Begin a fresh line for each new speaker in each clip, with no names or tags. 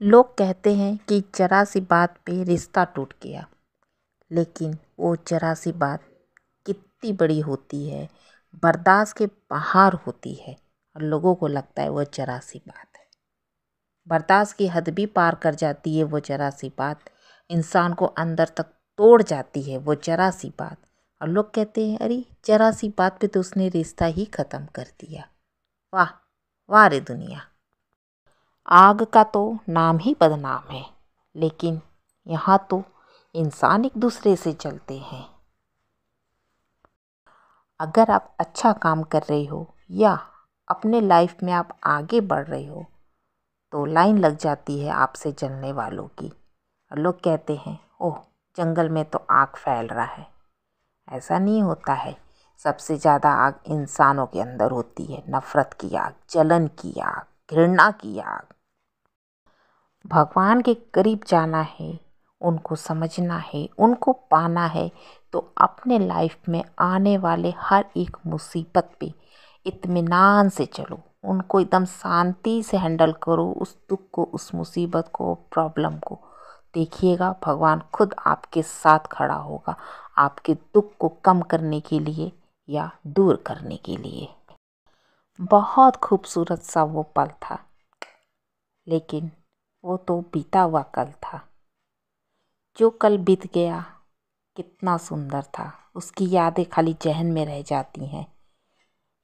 लोग कहते हैं कि जरा सी बात पे रिश्ता टूट गया, लेकिन वो जरा सी बात कितनी बड़ी होती है, बर्दाश्त के बाहर होती है और लोगों को लगता है वो जरा सी बात है। बर्दाश्त की हद भी पार कर जाती है वो जरा सी बात, इंसान को अंदर तक तोड़ जाती है वो जरा सी बात। और लोग कहते हैं अरे जरा सी बात पे तो उसने रिश्ता ही ख़त्म कर दिया। वाह वाह रे दुनिया। आग का तो नाम ही बदनाम है, लेकिन यहाँ तो इंसान एक दूसरे से जलते हैं। अगर आप अच्छा काम कर रहे हो या अपने लाइफ में आप आगे बढ़ रहे हो तो लाइन लग जाती है आपसे जलने वालों की। और लोग कहते हैं ओह जंगल में तो आग फैल रहा है। ऐसा नहीं होता है। सबसे ज़्यादा आग इंसानों के अंदर होती है। नफ़रत की आग, जलन की आग, घृणा की आग। भगवान के करीब जाना है, उनको समझना है, उनको पाना है तो अपने लाइफ में आने वाले हर एक मुसीबत पे इत्मीनान से चलो, उनको एकदम शांति से हैंडल करो, उस दुख को, उस मुसीबत को, प्रॉब्लम को। देखिएगा भगवान खुद आपके साथ खड़ा होगा, आपके दुख को कम करने के लिए या दूर करने के लिए। बहुत खूबसूरत सा वो पल था, लेकिन वो तो बीता हुआ कल था। जो कल बीत गया कितना सुंदर था, उसकी यादें खाली जहन में रह जाती हैं।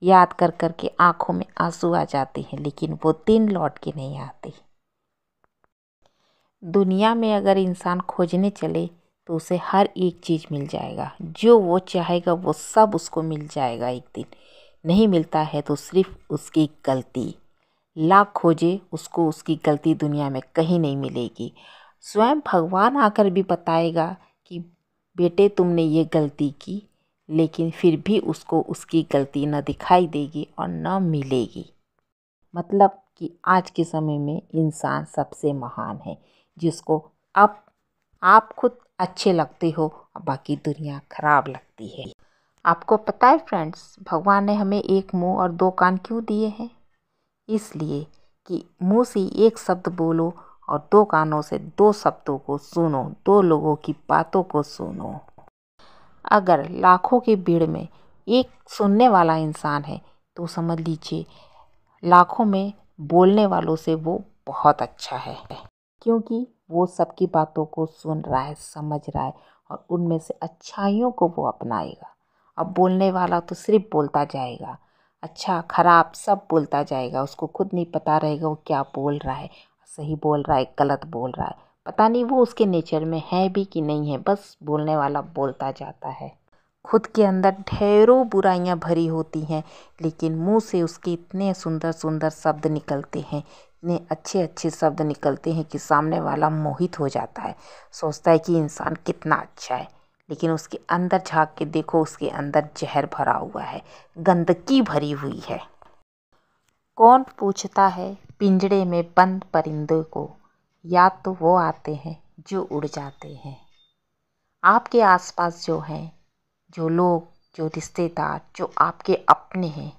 याद कर कर के आंखों में आंसू आ जाते हैं, लेकिन वो दिन लौट के नहीं आते। दुनिया में अगर इंसान खोजने चले तो उसे हर एक चीज़ मिल जाएगा, जो वो चाहेगा वो सब उसको मिल जाएगा। एक दिन नहीं मिलता है तो सिर्फ उसकी गलती। लाख खोजे उसको उसकी गलती दुनिया में कहीं नहीं मिलेगी। स्वयं भगवान आकर भी बताएगा कि बेटे तुमने ये गलती की, लेकिन फिर भी उसको उसकी गलती न दिखाई देगी और न मिलेगी। मतलब कि आज के समय में इंसान सबसे महान है, जिसको अब आप खुद अच्छे लगते हो और बाकी दुनिया खराब लगती है। आपको पता है फ्रेंड्स, भगवान ने हमें एक मुंह और दो कान क्यों दिए हैं? इसलिए कि मुंह से एक शब्द बोलो और दो कानों से दो शब्दों को सुनो, दो लोगों की बातों को सुनो। अगर लाखों की भीड़ में एक सुनने वाला इंसान है तो समझ लीजिए लाखों में बोलने वालों से वो बहुत अच्छा है, क्योंकि वो सबकी बातों को सुन रहा है, समझ रहा है और उनमें से अच्छाइयों को वो अपनाएगा। अब बोलने वाला तो सिर्फ बोलता जाएगा, अच्छा खराब सब बोलता जाएगा, उसको खुद नहीं पता रहेगा वो क्या बोल रहा है, सही बोल रहा है गलत बोल रहा है, पता नहीं वो उसके नेचर में है भी कि नहीं है। बस बोलने वाला बोलता जाता है। खुद के अंदर ढेरों बुराइयां भरी होती हैं, लेकिन मुंह से उसके इतने सुंदर सुंदर शब्द निकलते हैं, इतने अच्छे अच्छे शब्द निकलते हैं कि सामने वाला मोहित हो जाता है, सोचता है कि इंसान कितना अच्छा है। लेकिन उसके अंदर झांक के देखो, उसके अंदर जहर भरा हुआ है, गंदगी भरी हुई है। कौन पूछता है पिंजड़े में बंद परिंदे को? याद तो वो आते हैं जो उड़ जाते हैं। आपके आसपास जो हैं, जो लोग, जो रिश्तेदार, जो आपके अपने हैं,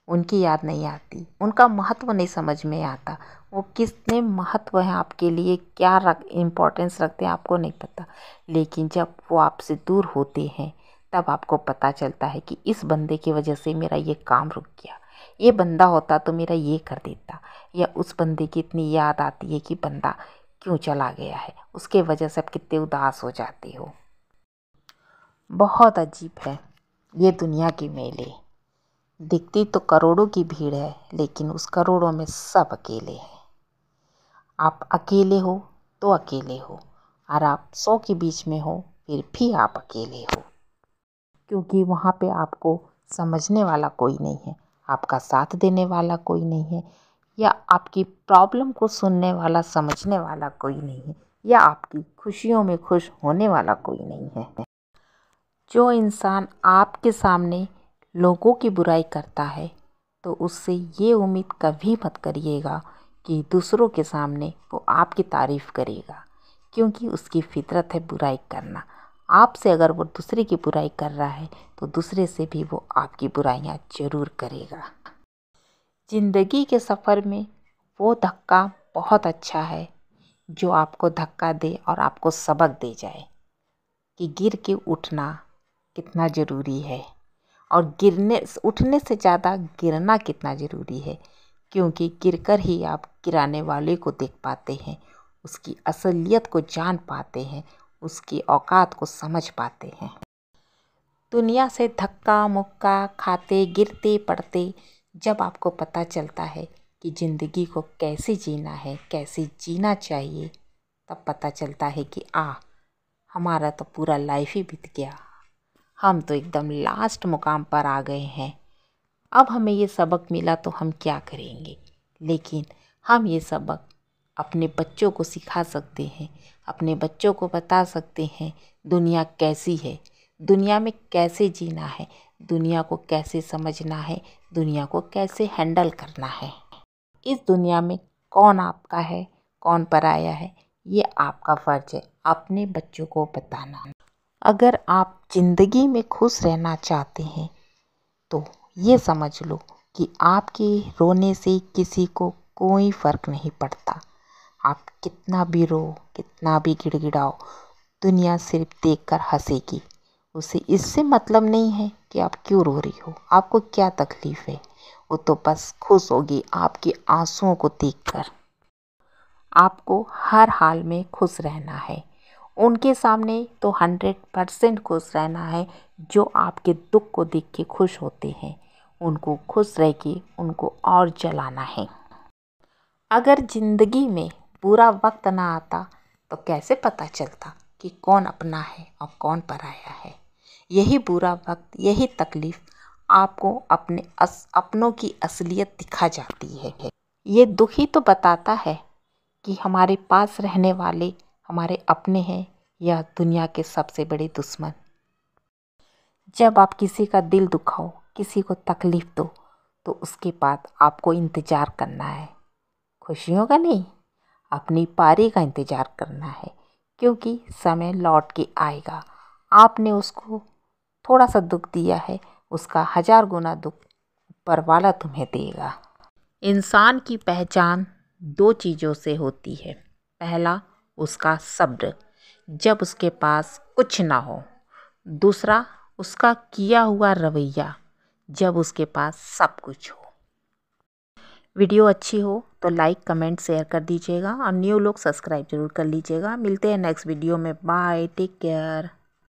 उनकी याद नहीं आती, उनका महत्व नहीं समझ में आता। वो कितने महत्व हैं आपके लिए, क्या इम्पोर्टेंस रखते हैं आपको नहीं पता। लेकिन जब वो आपसे दूर होते हैं तब आपको पता चलता है कि इस बंदे की वजह से मेरा ये काम रुक गया, ये बंदा होता तो मेरा ये कर देता। या उस बंदे की इतनी याद आती है कि बंदा क्यों चला गया है, उसके वजह से आप कितने उदास हो जाते हो। बहुत अजीब है ये दुनिया की मेले। दिखती तो करोड़ों की भीड़ है, लेकिन उस करोड़ों में सब अकेले हैं। आप अकेले हो तो अकेले हो, और आप 100 के बीच में हो फिर भी आप अकेले हो, क्योंकि वहाँ पे आपको समझने वाला कोई नहीं है, आपका साथ देने वाला कोई नहीं है, या आपकी प्रॉब्लम को सुनने वाला, समझने वाला कोई नहीं है, या आपकी खुशियों में खुश होने वाला कोई नहीं है। जो इंसान आपके सामने लोगों की बुराई करता है तो उससे ये उम्मीद कभी मत करिएगा कि दूसरों के सामने वो आपकी तारीफ़ करेगा, क्योंकि उसकी फितरत है बुराई करना। आपसे अगर वो दूसरे की बुराई कर रहा है तो दूसरे से भी वो आपकी बुराइयां ज़रूर करेगा। ज़िंदगी के सफ़र में वो धक्का बहुत अच्छा है जो आपको धक्का दे और आपको सबक दे जाए कि गिर के उठना कितना ज़रूरी है और उठने से ज़्यादा गिरना कितना ज़रूरी है, क्योंकि गिरकर ही आप गिराने वाले को देख पाते हैं, उसकी असलियत को जान पाते हैं, उसकी औकात को समझ पाते हैं। दुनिया से धक्का मुक्का खाते गिरते पड़ते जब आपको पता चलता है कि ज़िंदगी को कैसे जीना है, कैसे जीना चाहिए, तब पता चलता है कि हमारा तो पूरा लाइफ ही बीत गया, हम तो एकदम लास्ट मुकाम पर आ गए हैं। अब हमें ये सबक मिला तो हम क्या करेंगे। लेकिन हम ये सबक अपने बच्चों को सिखा सकते हैं, अपने बच्चों को बता सकते हैं दुनिया कैसी है, दुनिया में कैसे जीना है, दुनिया को कैसे समझना है, दुनिया को कैसे हैंडल करना है। इस दुनिया में कौन आपका है, कौन पराया है, ये आपका फ़र्ज़ है अपने बच्चों को बताना। अगर आप ज़िंदगी में खुश रहना चाहते हैं तो ये समझ लो कि आपके रोने से किसी को कोई फ़र्क नहीं पड़ता। आप कितना भी रो, कितना भी गिड़गिड़ाओ, दुनिया सिर्फ देखकर हंसेगी। उसे इससे मतलब नहीं है कि आप क्यों रो रही हो, आपको क्या तकलीफ़ है। वो तो बस खुश होगी आपके आंसुओं को देखकर। आपको हर हाल में खुश रहना है। उनके सामने तो 100% खुश रहना है जो आपके दुख को देख के खुश होते हैं। उनको खुश रह के उनको और जलाना है। अगर ज़िंदगी में बुरा वक्त ना आता तो कैसे पता चलता कि कौन अपना है और कौन पराया है। यही बुरा वक्त, यही तकलीफ़ आपको अपने अपनों की असलियत दिखा जाती है। ये दुख ही तो बताता है कि हमारे पास रहने वाले हमारे अपने हैं या दुनिया के सबसे बड़े दुश्मन। जब आप किसी का दिल दुखाओ, किसी को तकलीफ़ दो, तो उसके बाद आपको इंतज़ार करना है, खुशियों का नहीं, अपनी पारी का इंतज़ार करना है, क्योंकि समय लौट के आएगा। आपने उसको थोड़ा सा दुख दिया है, उसका 1000 गुना दुख ऊपर वाला तुम्हें देगा। इंसान की पहचान 2 चीज़ों से होती है। पहला, उसका सब्र, जब उसके पास कुछ ना हो। दूसरा, उसका किया हुआ रवैया, जब उसके पास सब कुछ हो। वीडियो अच्छी हो तो लाइक कमेंट शेयर कर दीजिएगा और न्यू लोग सब्सक्राइब जरूर कर लीजिएगा। मिलते हैं नेक्स्ट वीडियो में। Bye, take care.